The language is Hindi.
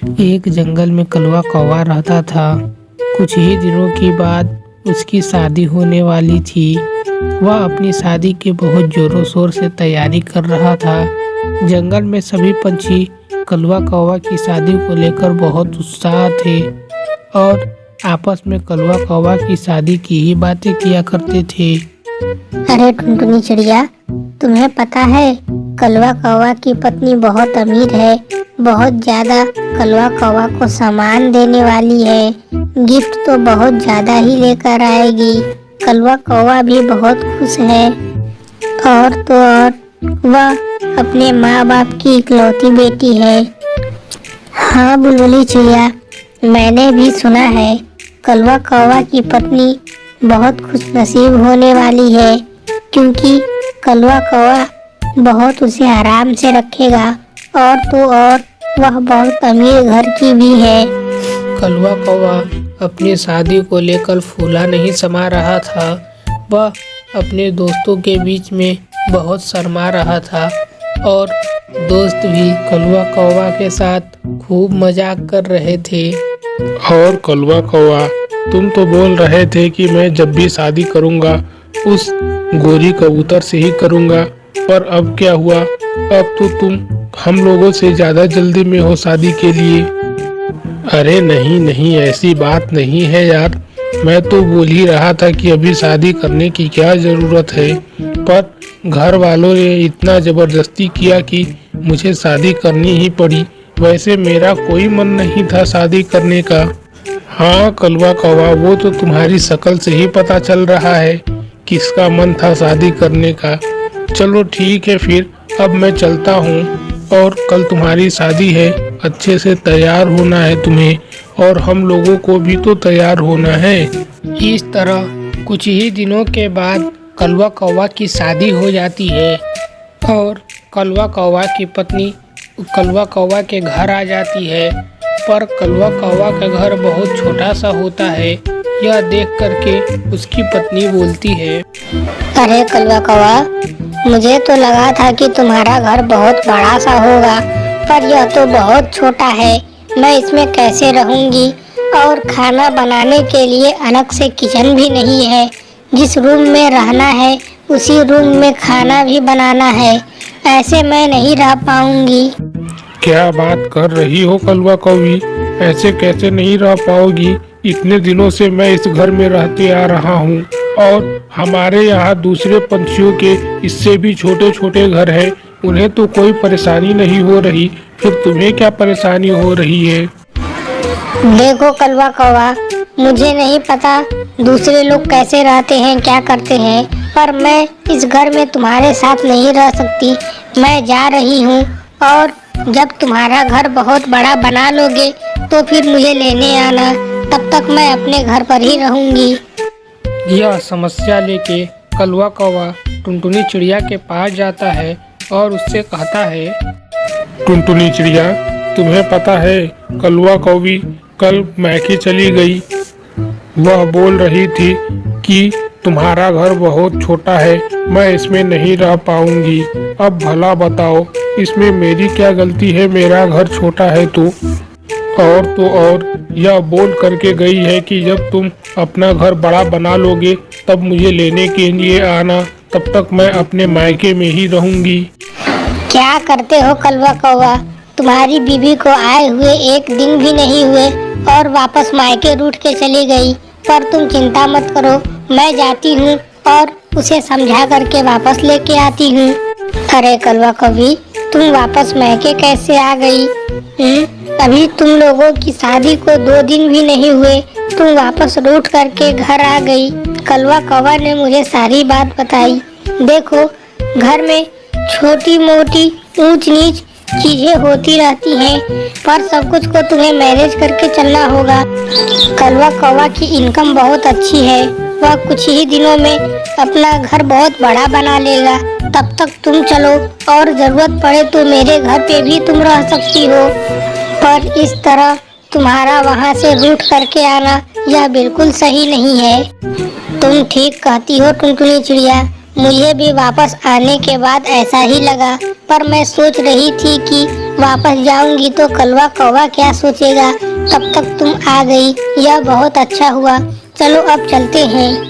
एक जंगल में कलवा कौवा रहता था। कुछ ही दिनों के बाद उसकी शादी होने वाली थी। वह अपनी शादी की बहुत जोरों शोर से तैयारी कर रहा था। जंगल में सभी पंछी कलवा कौवा की शादी को लेकर बहुत उत्साह थे और आपस में कलवा कौवा की शादी की ही बातें किया करते थे। अरे टुनटुनी चिड़िया, तुम्हें पता है कलवा कौवा की पत्नी बहुत अमीर है। बहुत ज्यादा कलवा कौवा को सामान देने वाली है। गिफ्ट तो बहुत ज्यादा ही लेकर आएगी। कलवा कौवा भी बहुत खुश है। और तो और वह अपने माँ बाप की इकलौती बेटी है। हाँ बुलबुली चिड़िया, मैंने भी सुना है कलवा कौवा की पत्नी बहुत खुशनसीब होने वाली है, क्योंकि कलवा कौवा बहुत उसे आराम से रखेगा। और तो और वह बहुत अमीर घर की भी है। कलवा कौवा अपनी शादी को लेकर फूला नहीं समा रहा था। वह अपने दोस्तों के बीच में बहुत शर्मा रहा था और दोस्त भी कलवा कौवा के साथ खूब मजाक कर रहे थे। और कलवा कौवा, तुम तो बोल रहे थे कि मैं जब भी शादी करूंगा उस गोरी कबूतर से ही करूंगा, पर अब क्या हुआ? अब तो तुम हम लोगों से ज्यादा जल्दी में हो शादी के लिए। अरे नहीं नहीं, ऐसी बात नहीं है यार। मैं तो बोल ही रहा था कि अभी शादी करने की क्या जरूरत है, पर घर वालों ने इतना जबरदस्ती किया कि मुझे शादी करनी ही पड़ी। वैसे मेरा कोई मन नहीं था शादी करने का। हाँ कलवा कौवा, वो तो तुम्हारी शक्ल से ही पता चल रहा है किसका मन था शादी करने का। चलो ठीक है फिर, अब मैं चलता हूँ और कल तुम्हारी शादी है। अच्छे से तैयार होना है तुम्हें, और हम लोगों को भी तो तैयार होना है। इस तरह कुछ ही दिनों के बाद कलवा कौवा की शादी हो जाती है और कलवा कौवा की पत्नी कलवा कौवा के घर आ जाती है। पर कलवा कौवा का घर बहुत छोटा सा होता है। यह देख करके उसकी पत्नी बोलती है, अरे कलवा कौवा, मुझे तो लगा था कि तुम्हारा घर बहुत बड़ा सा होगा, पर यह तो बहुत छोटा है। मैं इसमें कैसे रहूंगी? और खाना बनाने के लिए अलग से किचन भी नहीं है। जिस रूम में रहना है उसी रूम में खाना भी बनाना है। ऐसे मैं नहीं रह पाऊंगी। क्या बात कर रही हो कलवा कौवी? ऐसे कैसे नहीं रह पाओगी? इतने दिनों से मैं इस घर में रहते आ रहा हूँ और हमारे यहाँ दूसरे पंछियों के इससे भी छोटे छोटे घर हैं। उन्हें तो कोई परेशानी नहीं हो रही, फिर तुम्हें क्या परेशानी हो रही है? देखो कलवा कौवा, मुझे नहीं पता दूसरे लोग कैसे रहते हैं, क्या करते हैं, पर मैं इस घर में तुम्हारे साथ नहीं रह सकती। मैं जा रही हूँ और जब तुम्हारा घर बहुत बड़ा बना लोगे तो फिर मुझे लेने आना। तब तक मैं अपने घर पर ही रहूंगी। यह समस्या लेके कलवा कौवा टुनटुनी चिड़िया के पास जाता है और उससे कहता है, टुनटुनी चिड़िया, तुम्हें पता है कलवा कौवी कल मैके चली गई। वह बोल रही थी कि तुम्हारा घर बहुत छोटा है, मैं इसमें नहीं रह पाऊंगी। अब भला बताओ, इसमें मेरी क्या गलती है? मेरा घर छोटा है तो। और तो और यह बोल करके गई है कि जब तुम अपना घर बड़ा बना लोगे तब मुझे लेने के लिए आना। तब तक मैं अपने मायके में ही रहूंगी। क्या करते हो कलवा कौवा? तुम्हारी बीवी को आए हुए एक दिन भी नहीं हुए और वापस मायके रूठ के चली गई। पर तुम चिंता मत करो, मैं जाती हूँ और उसे समझा करके वापस लेके आती हूँ। अरे कलवा कौवी, तुम वापस मायके कैसे आ गई? अभी तुम लोगों की शादी को 2 दिन भी नहीं हुए, तुम वापस रूठ करके घर आ गई। कलवा कौवा ने मुझे सारी बात बताई। देखो, घर में छोटी मोटी ऊंच नीच चीजें होती रहती हैं, पर सब कुछ को तुम्हें मैनेज करके चलना होगा। कलवा कौवा की इनकम बहुत अच्छी है। वह कुछ ही दिनों में अपना घर बहुत बड़ा बना लेगा। तब तक तुम चलो और जरूरत पड़े तो मेरे घर पे भी तुम रह सकती हो। पर इस तरह तुम्हारा वहाँ से रूठ करके आना यह बिल्कुल सही नहीं है। तुम ठीक कहती हो टुनटुनी चिड़िया, मुझे भी वापस आने के बाद ऐसा ही लगा, पर मैं सोच रही थी कि वापस जाऊंगी तो कलवा कौवा क्या सोचेगा। तब तक तुम आ गई, यह बहुत अच्छा हुआ। चलो अब चलते हैं।